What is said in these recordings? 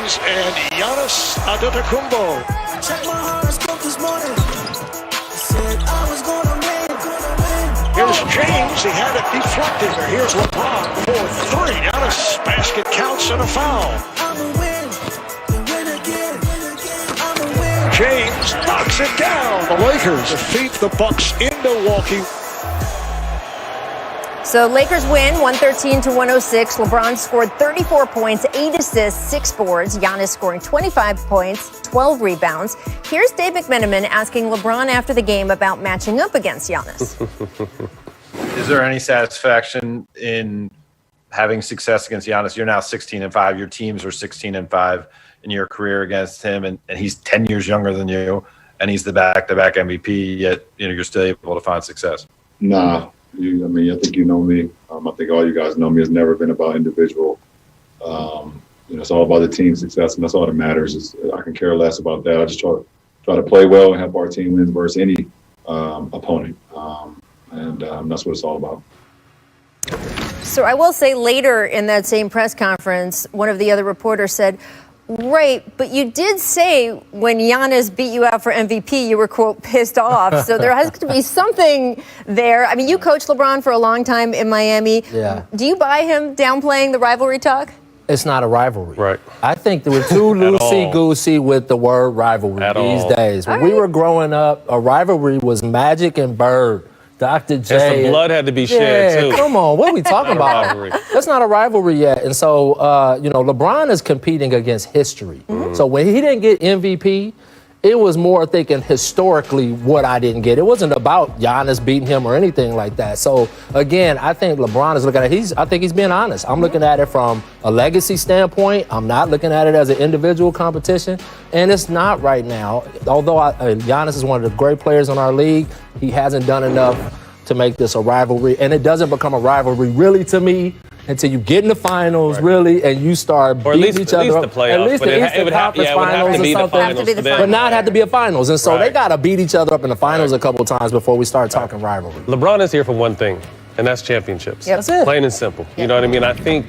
James and Giannis Antetokounmpo. Check my horoscope this morning. Said I was gonna win. Here's James. He had it deflected. Here's LeBron for three. Giannis basket counts and a foul. I'ma win. And win again. I'ma win. James knocks it down. The Lakers defeat the Bucks in Milwaukee. So Lakers win 113-106. LeBron scored 34 points, 8 assists, 6 boards. Giannis scoring 25 points, 12 rebounds. Here's Dave McMenamin asking LeBron after the game about matching up against Giannis. Is there any satisfaction in having success against Giannis? You're now 16-5. Your teams are 16-5 in your career against him, and he's 10 years younger than you, and he's the back-to-back MVP. Yet you're still able to find success. Nah. I think you know me. I think all you guys know me. It's never been about individual. It's all about the team success, and that's all that matters. I can care less about that. I just try to play well and help our team win versus any opponent, and that's what it's all about. So I will say later in that same press conference, one of the other reporters said, right, but you did say when Giannis beat you out for MVP, you were, quote, pissed off. So there has to be something there. I mean, you coached LeBron for a long time in Miami. Yeah. Do you buy him downplaying the rivalry talk? It's not a rivalry. Right. I think there were too loosey-goosey with the word rivalry these days. When we were growing up, a rivalry was Magic and Bird. Dr. J. And some blood had to be shed, too. Come on, what are we talking about? That's not a rivalry yet. And so, LeBron is competing against history. Mm-hmm. So when he didn't get MVP, it was more thinking historically what I didn't get. It wasn't about Giannis beating him or anything like that. So, again, I think LeBron is looking at it. I think he's being honest. I'm looking at it from a legacy standpoint. I'm not looking at it as an individual competition. And it's not right now. Although Giannis is one of the great players in our league, he hasn't done enough to make this a rivalry. And it doesn't become a rivalry really to me until you get in the finals, really, and you start beating each other up. At least the Eastern Conference Finals or something. But not have to be a finals. And so they got to beat each other up in the finals a couple times before we start talking rivalry. LeBron is here for one thing, and that's championships. Yep. That's it. Plain and simple. You know what I mean? I think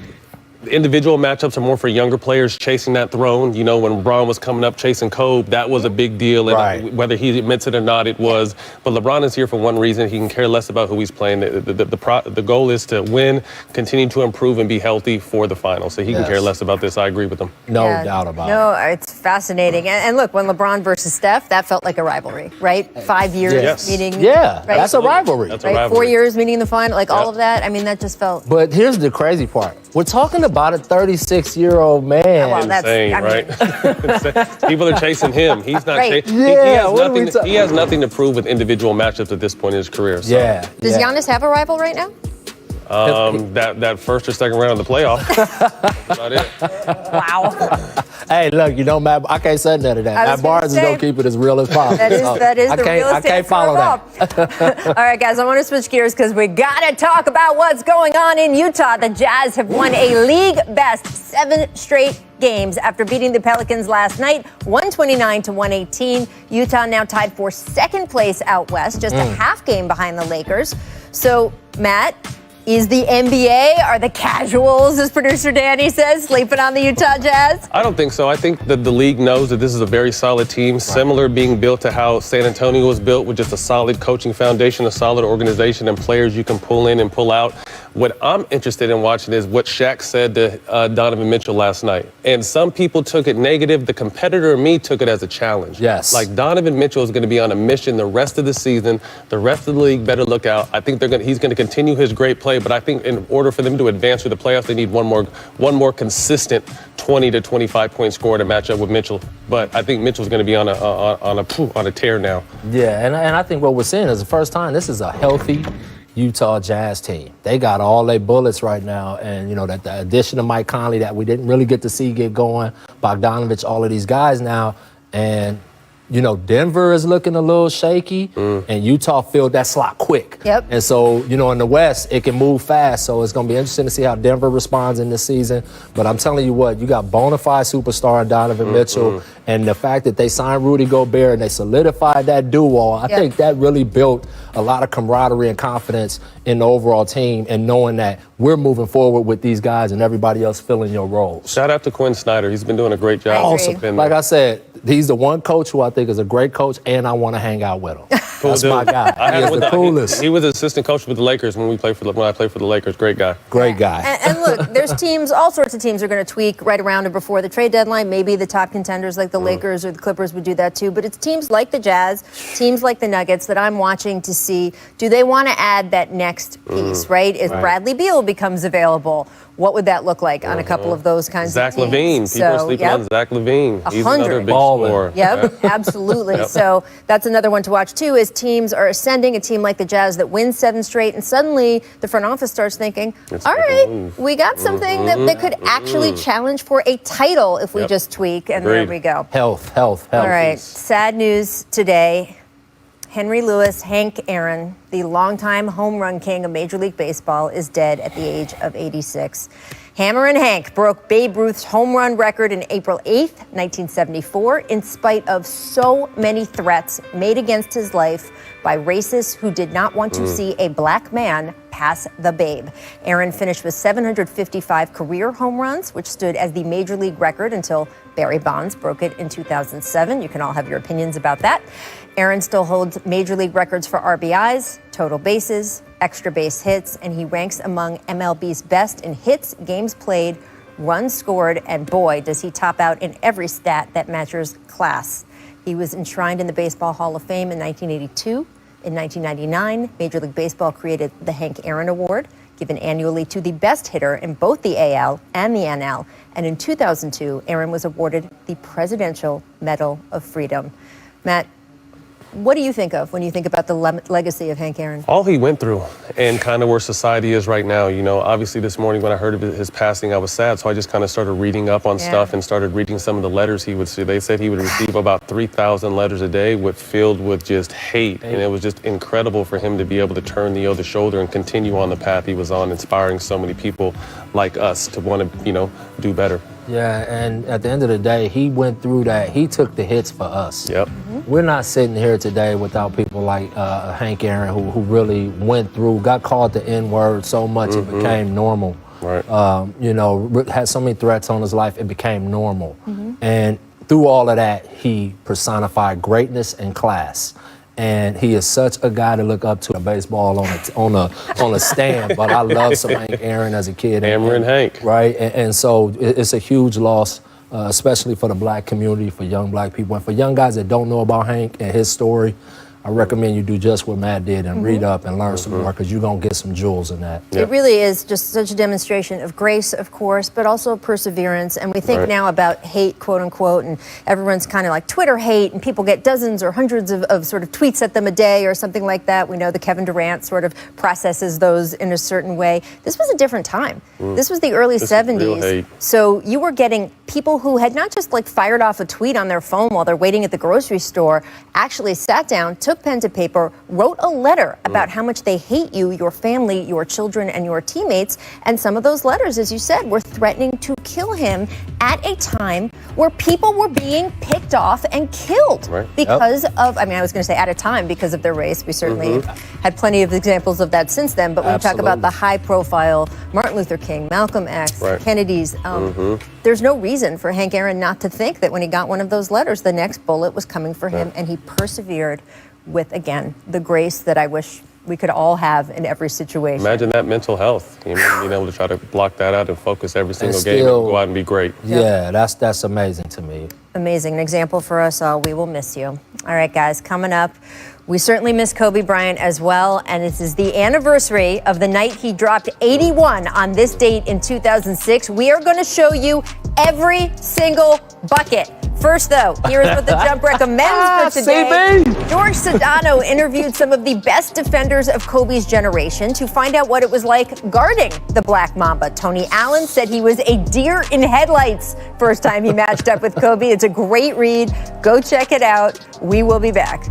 individual matchups are more for younger players chasing that throne. You know, when LeBron was coming up chasing Kobe, that was a big deal. And whether he admits it or not, it was. But LeBron is here for one reason. He can care less about who he's playing. The goal is to win, continue to improve, and be healthy for the finals. So he can care less about this. I agree with him. No doubt about it. No, it's fascinating. And look, when LeBron versus Steph, that felt like a rivalry, right? 5 years meeting. Yeah, right? that's a rivalry. That's a rivalry. 4 years meeting in the final, all of that. I mean, that just felt. But here's the crazy part. We're talking about a 36-year-old man. Well, that's insane, right? People are chasing him. He's not chasing. Yeah, he has nothing to prove with individual matchups at this point in his career. So. Yeah. Does Giannis have a rival right now? That first or second round of the playoff. That's about it. Wow. Hey, look, Matt, I can't say none of that. Matt Barnes is going to keep it as real as possible. That is the realest I can't follow that. All right, guys, I want to switch gears because we got to talk about what's going on in Utah. The Jazz have won a league-best 7 straight games after beating the Pelicans last night, 129-118. Utah now tied for second place out west, just a half game behind the Lakers. So, Matt, is the NBA, are the casuals, as producer Danny says, sleeping on the Utah Jazz? I don't think so. I think that the league knows that this is a very solid team, similar being built to how San Antonio was built, with just a solid coaching foundation, a solid organization, and players you can pull in and pull out. What I'm interested in watching is what Shaq said to Donovan Mitchell last night. And some people took it negative. The competitor in me took it as a challenge. Yes. Like, Donovan Mitchell is going to be on a mission the rest of the season. The rest of the league better look out. I think he's going to continue his great play, but I think in order for them to advance through the playoffs, they need one more consistent 20 to 25 point score to match up with Mitchell. But I think Mitchell's going to be on a tear now. Yeah, and I think what we're seeing is the first time this is a healthy Utah Jazz team. They got all their bullets right now, and that the addition of Mike Conley that we didn't really get to see get going, Bogdanovich, all of these guys now, and Denver is looking a little shaky, and Utah filled that slot quick. Yep. And so, in the West, it can move fast. So it's going to be interesting to see how Denver responds in this season. But I'm telling you what, you got bona fide superstar in Donovan Mitchell, and the fact that they signed Rudy Gobert and they solidified that duo, I think that really built a lot of camaraderie and confidence in the overall team, and knowing that we're moving forward with these guys and everybody else filling your roles. Shout out to Quinn Snyder. He's been doing a great job. Awesome. Like I said, he's the one coach who I think is a great coach, and I want to hang out with him. That's my guy. He is the coolest. He was assistant coach with the Lakers when I played for the Lakers. Great guy. Great guy. And look, there's teams, all sorts of teams are going to tweak right around or before the trade deadline. Maybe the top contenders like the Lakers or the Clippers would do that too. But it's teams like the Jazz, teams like the Nuggets that I'm watching to see, do they want to add that next piece, right? If Bradley Beal becomes available, what would that look like on a couple of those kinds of teams? Zach LaVine. People are sleeping on Zach LaVine. He's another big scorer. Yep, absolutely. So that's another one to watch too, is teams are ascending, a team like the Jazz that wins 7 straight, and suddenly the front office starts thinking, all right, we got something that could actually challenge for a title if we just tweak, and there we go. Health. All right, sad news today. Henry Louis Hank Aaron, the longtime home run king of Major League Baseball, is dead at the age of 86. Hammerin' Hank broke Babe Ruth's home run record in April 8th, 1974, in spite of so many threats made against his life by racists who did not want to see a black man pass the Babe. Aaron finished with 755 career home runs, which stood as the Major League record until Barry Bonds broke it in 2007. You can all have your opinions about that. Aaron still holds Major League records for RBIs, total bases, extra base hits, and he ranks among MLB's best in hits, games played, runs scored, and boy, does he top out in every stat that measures class. He was enshrined in the Baseball Hall of Fame in 1982. In 1999, Major League Baseball created the Hank Aaron Award, given annually to the best hitter in both the AL and the NL. And in 2002, Aaron was awarded the Presidential Medal of Freedom. Matt, what do you think of when you think about the legacy of Hank Aaron? All he went through and kind of where society is right now. Obviously this morning when I heard of his passing, I was sad. So I just kind of started reading up on stuff and started reading some of the letters he would see. They said he would receive about 3,000 letters a day filled with just hate. And it was just incredible for him to be able to turn the other shoulder and continue on the path he was on, inspiring so many people like us to want to, do better. Yeah, and at the end of the day, he went through that. He took the hits for us. Yep. We're not sitting here today without people like Hank Aaron who really went through, got called the N-word so much it became normal. Right. Had so many threats on his life, it became normal. And through all of that, he personified greatness and class. And he is such a guy to look up to. Baseball on a stand, but I love some Hank Aaron as a kid. Hammerin' Hank. Right, and so it's a huge loss, especially for the black community, for young black people, and for young guys that don't know about Hank and his story. I recommend you do just what Matt did and read up and learn some more, because you're going to get some jewels in that. It really is just such a demonstration of grace, of course, but also perseverance. And we think now about hate, quote unquote, and everyone's kind of like Twitter hate, and people get dozens or hundreds of sort of tweets at them a day or something like that. We know that Kevin Durant sort of processes those in a certain way. This was a different time. This was the early 70s. So you were getting people who had not just like fired off a tweet on their phone while they're waiting at the grocery store, actually sat down, took pen to paper, wrote a letter about how much they hate you, your family, your children, and your teammates. And some of those letters, as you said, were threatening to kill him at a time where people were being picked off and killed because of, I was going to say at a time because of their race. We certainly had plenty of examples of that since then. But when we talk about the high profile Martin Luther King, Malcolm X, Kennedy's, there's no reason for Hank Aaron not to think that when he got one of those letters, the next bullet was coming for him, and he persevered with, again, the grace that I wish we could all have in every situation. Imagine that mental health, being able to try to block that out and focus every single game and go out and be great. Yeah, that's amazing to me. Amazing. An example for us all. We will miss you. All right, guys, coming up, we certainly miss Kobe Bryant as well, and this is the anniversary of the night he dropped 81 on this date in 2006. We are going to show you every single bucket First, though, here's what the Jump recommends for today. George Sedano interviewed some of the best defenders of Kobe's generation to find out what it was like guarding the Black Mamba. Tony Allen said he was a deer in headlights first time he matched up with Kobe. It's a great read. Go check it out. We will be back.